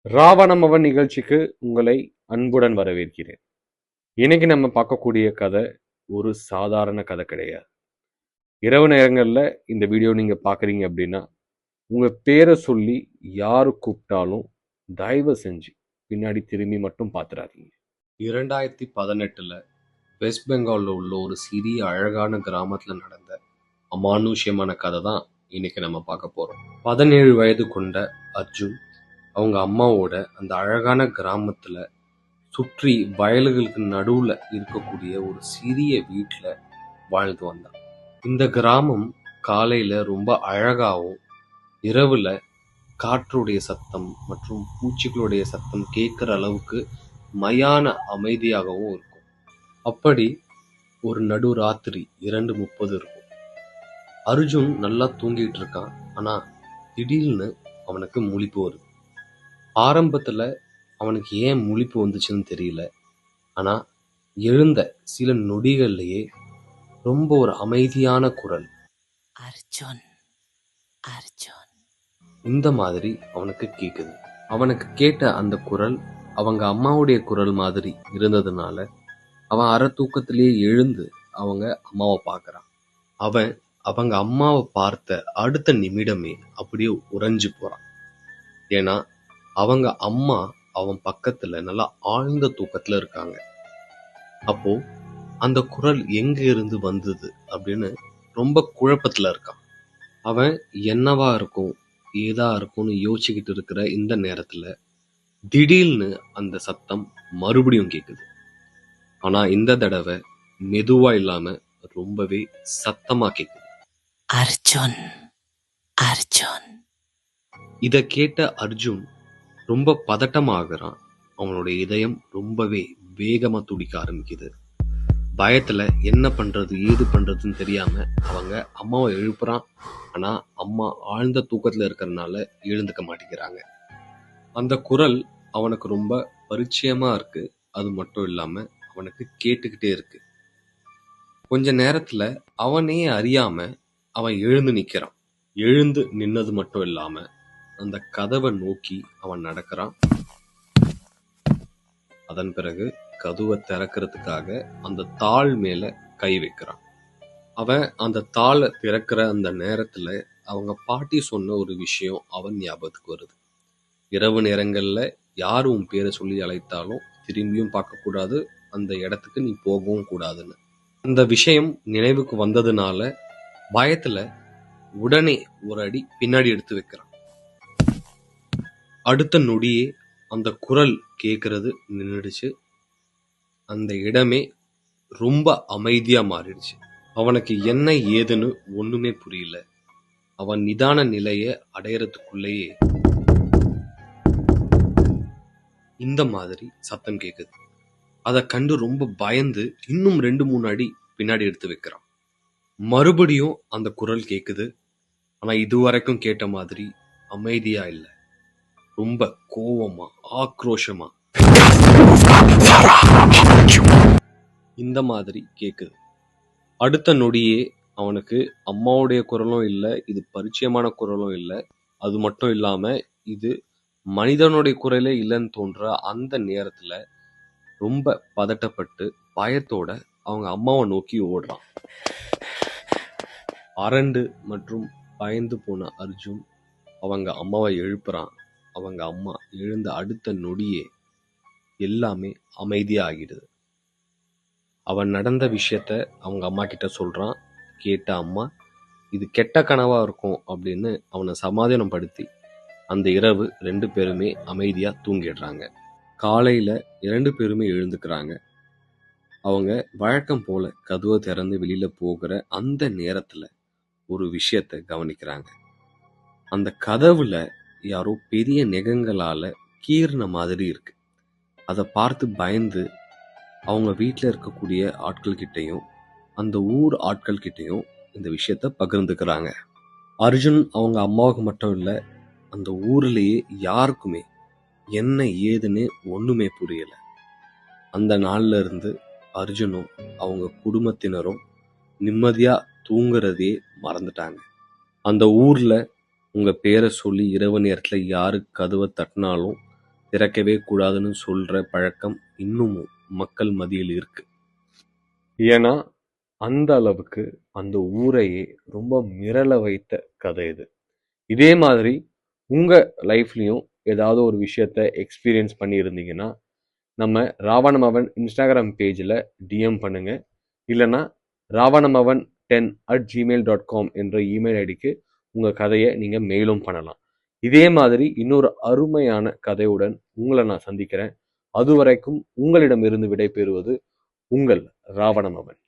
ராவணம் அவன் நிகழ்ச்சிக்கு உங்களை அன்புடன் வரவேற்கிறேன். இன்னைக்கு நம்ம பார்க்கக்கூடிய கதை ஒரு சாதாரண கதை கிடையாது. இரவு நேரங்களில் இந்த வீடியோ நீங்கள் பார்க்குறீங்க அப்படின்னா உங்கள் பேரை சொல்லி யாரு கூப்பிட்டாலும் தயவு செஞ்சு பின்னாடி திரும்பி மட்டும் பார்த்துடாதீங்க. 2018 வெஸ்ட் பெங்காலில் உள்ள ஒரு சிறிய அழகான கிராமத்தில் நடந்த அமானுஷ்யமான கதை தான் இன்னைக்கு நம்ம பார்க்க போகிறோம். 17 வயது கொண்ட அர்ஜுன் அவங்க அம்மாவோட அந்த அழகான கிராமத்துல சுற்றி வயல்களுக்கு நடுவுல இருக்கக்கூடிய ஒரு சிறிய வீட்டுல வாழ்ந்து வந்தான். இந்த கிராமம் காலையில ரொம்ப அழகாவும், இரவுல காற்றுடைய சத்தம் மற்றும் பூச்சிகளுடைய சத்தம் கேட்கிற அளவுக்கு மயான அமைதியாகவும் இருக்கும். அப்படி ஒரு நடு ராத்திரி 2:30 இருக்கும். அர்ஜுன் நல்லா தூங்கிட்டு இருக்கான். ஆனா திடீர்னு அவனுக்கு முழிப்பு வருது. ஆரம்பத்துல அவனுக்கு ஏன் முழிப்பு வந்துச்சுன்னு தெரியல. ஆனா எழுந்த சில நொடிகள்லயே ரொம்ப ஒரு அமைதியான குரல், அர்ஜுன் அர்ஜுன், இந்த மாதிரி அவனுக்கு கேக்குது. அவனுக்கு கேட்ட அந்த குரல் அவங்க அம்மாவுடைய குரல் மாதிரி இருந்ததுனால அவன் அரை தூக்கத்திலேயே எழுந்து அவங்க அம்மாவை பார்க்கறான். அவன் அவங்க அம்மாவை பார்த்த அடுத்த நிமிடமே அப்படியே உறைஞ்சு போறான். ஏன்னா அவங்க அம்மா அவன் பக்கத்துல நல்லா ஆழ்ந்த தூக்கத்துல இருக்காங்க. அப்போ அந்த குரல் எங்க இருந்து வந்தது அப்படின்னு ரொம்ப குழப்பத்துல இருக்கான். அவன் என்னவா இருக்கும் ஏதா இருக்கும்னு யோசிச்சுக்கிட்டு இருக்கிற இந்த நேரத்துல திடீர்னு அந்த சத்தம் மறுபடியும் கேக்குது. ஆனா இந்த தடவை மெதுவா இல்லாம ரொம்பவே சத்தமா கேக்குது. அர்ஜுன் அர்ஜுன். இத கேட்ட அர்ஜுன் ரொம்ப பதட்டமாகறான். அவனுடைய இதயம் ரொம்பவே வேகமா துடிக்க ஆரம்பிக்குது. பயத்துல என்ன பண்றது ஏது பண்றதுன்னு தெரியாம அவங்க அம்மாவை எழுப்புறான். ஆனா அம்மா ஆழ்ந்த தூக்கத்துல இருக்கிறதுனால எழுந்துக்க மாட்டேங்கிறாங்க. அந்த குரல் அவனுக்கு ரொம்ப பரிச்சயமா இருக்கு. அது மட்டும் இல்லாம அவனுக்கு கேட்டுக்கிட்டே இருக்கு. கொஞ்ச நேரத்துல அவனே அறியாம அவன் எழுந்து நிக்கிறான். எழுந்து நின்னது மட்டும் இல்லாம அந்த கதவை நோக்கி அவன் நடக்கிறான். அதன் பிறகு கதவை திறக்கிறதுக்காக அந்த தாள் மேல கை வைக்கிறான். அவன் அந்த தாளை திறக்கிற அந்த நேரத்துல அவங்க பாட்டி சொன்ன ஒரு விஷயம் அவன் ஞாபகத்துக்கு வருது. இரவு நேரங்கள்ல யார் உன் பேரை சொல்லி அழைத்தாலும் திரும்பியும் பார்க்க கூடாது, அந்த இடத்துக்கு நீ போகவும் கூடாதுன்னு. அந்த விஷயம் நினைவுக்கு வந்ததுனால பயத்துல உடனே ஒரு அடி பின்னாடி எடுத்து வைக்கிறான். அடுத்த நொடியே அந்த குரல் கேட்கறது நின்றுடுச்சு. அந்த இடமே ரொம்ப அமைதியா மாறிடுச்சு. அவனுக்கு என்ன ஏதுன்னு ஒண்ணுமே புரியல. அவன் நிதான நிலைய அடையறதுக்குள்ளேயே இந்த மாதிரி சத்தம் கேக்குது. அதை கண்டு ரொம்ப பயந்து இன்னும் 2-3 அடி பின்னாடி எடுத்து வைக்கிறான். மறுபடியும் அந்த குரல் கேக்குது. ஆனா இதுவரைக்கும் கேட்ட மாதிரி அமைதியா இல்ல, ரொம்ப கோவமா ஆக்ரோஷமா இந்த மாதிரி கேக்குது. அடுத்த நொடியே அவனுக்கு அம்மாவுடைய குரலும் இல்ல, இது பரிச்சயமான குரலும் இல்ல. அது மட்டும் இல்லாம இது மனிதனுடைய குரலே இல்லைன்னு தோன்ற அந்த நேரத்துல ரொம்ப பதட்டப்பட்டு பயத்தோட அவங்க அம்மாவை நோக்கி ஓடுறான். அரண்டு மற்றும் பயந்து போன அர்ஜுன் அவங்க அம்மாவை எழுப்புறான். அவங்க அம்மா எழுந்த அடுத்த நொடியே எல்லாமே அமைதியா ஆகிடுது. அவன் நடந்த விஷயத்த அவங்க அம்மா கிட்ட சொல்றான். கேட்ட அம்மா இது கெட்ட கனவா இருக்கும் அப்படின்னு அவனை சமாதானம் படுத்தி அந்த இரவு 2 பேருமே அமைதியா தூங்கிடுறாங்க. காலையில 2 பேருமே எழுந்துக்கிறாங்க. அவங்க வழக்கம் போல கதவை திறந்து வெளியில போகிற அந்த நேரத்துல ஒரு விஷயத்த கவனிக்கிறாங்க. அந்த கதவுல யாரோ பெரிய நெகங்களால கீறின மாதிரி இருக்கு. அதை பார்த்து பயந்து அவங்க வீட்டில் இருக்கக்கூடிய ஆட்கள் கிட்டையும் அந்த ஊர் ஆட்கள் கிட்டையும் இந்த விஷயத்த பகிர்ந்துக்கிறாங்க. அர்ஜுன் அவங்க அம்மாவுக்கு மட்டும் இல்ல, அந்த ஊர்லயே யாருக்குமே என்ன ஏதுன்னு ஒண்ணுமே புரியல. அந்த நாள்ல இருந்து அர்ஜுனும் அவங்க குடும்பத்தினரும் நிம்மதியா தூங்குறதே மறந்துட்டாங்க. அந்த ஊர்ல உங்க பேரை சொல்லி இரவு நேரத்துல யாரு கதவை தட்டினாலும் திறக்கவே கூடாதுன்னு சொல்ற பழக்கம் இன்னமும் மக்கள் மத்தியில் இருக்கு. ஏன்னா அந்த அளவுக்கு அந்த ஊரையே ரொம்ப மிரள வைத்த கதை இது. இதே மாதிரி உங்க லைஃப்லயும் ஏதாவது ஒரு விஷயத்த எக்ஸ்பீரியன்ஸ் பண்ணி இருந்தீங்கன்னா நம்ம ராவணமவன் இன்ஸ்டாகிராம் பேஜில் டிஎம் பண்ணுங்க. இல்லைன்னா ravanamavan10@gmail.com என்ற இமெயில் ஐடிக்கு உங்கள் கதையை நீங்கள் மெயிலும் பண்ணலாம். இதே மாதிரி இன்னொரு அருமையான கதையுடன் உங்களை நான் சந்திக்கிறேன். அதுவரைக்கும் உங்களிடமிருந்து விடைபெறுவது உங்கள் ராவணமவன்.